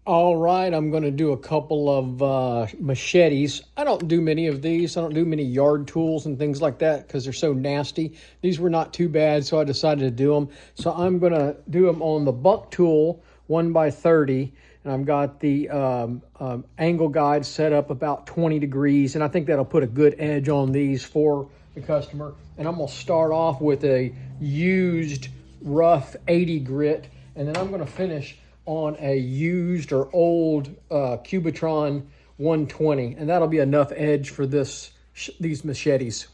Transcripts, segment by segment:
All right, I'm going to do a couple of machetes. I don't do many of these. I don't do many yard tools and things like that because they're so nasty. These were not too bad, so I decided to do them. So I'm going to do them on the Bucktool 1x30, and I've got the angle guide set up about 20 degrees, and I think that'll put a good edge on these for the customer. And I'm going to start off with a used rough 80 grit, and then I'm going to finish on a used or old Cubitron 120, and that'll be enough edge for these machetes.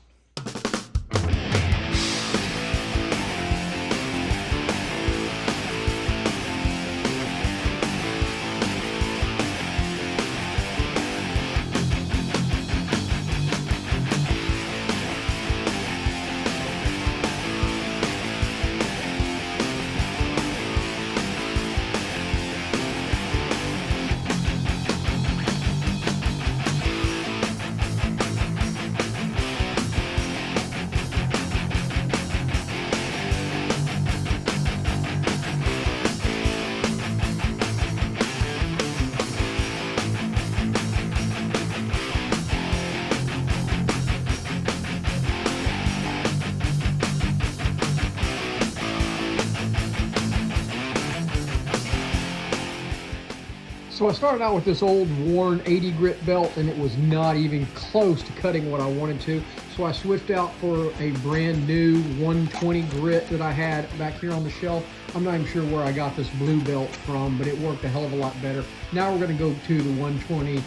So I started out with this old worn 80 grit belt, and it was not even close to cutting what I wanted to. So I switched out for a brand new 120 grit that I had back here on the shelf. I'm not even sure where I got this blue belt from, but it worked a hell of a lot better. Now we're going to go to the 120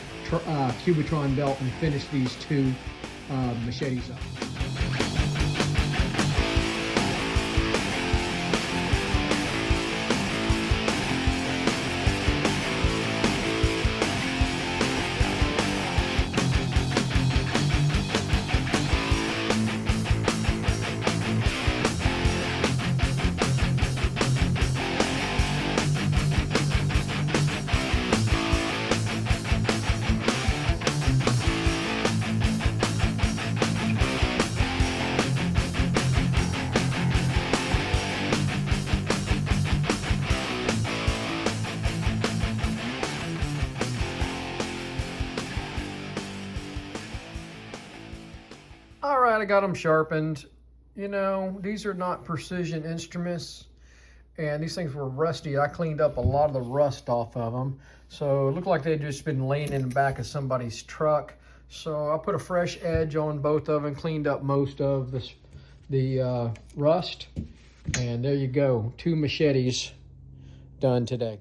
Cubitron belt and finish these two machetes up. All right, I got them sharpened. You know, these are not precision instruments, and these things were rusty. I cleaned up a lot of the rust off of them. So it looked like they'd just been laying in the back of somebody's truck. So I put a fresh edge on both of them, cleaned up most of the rust. And there you go, 2 machetes done today.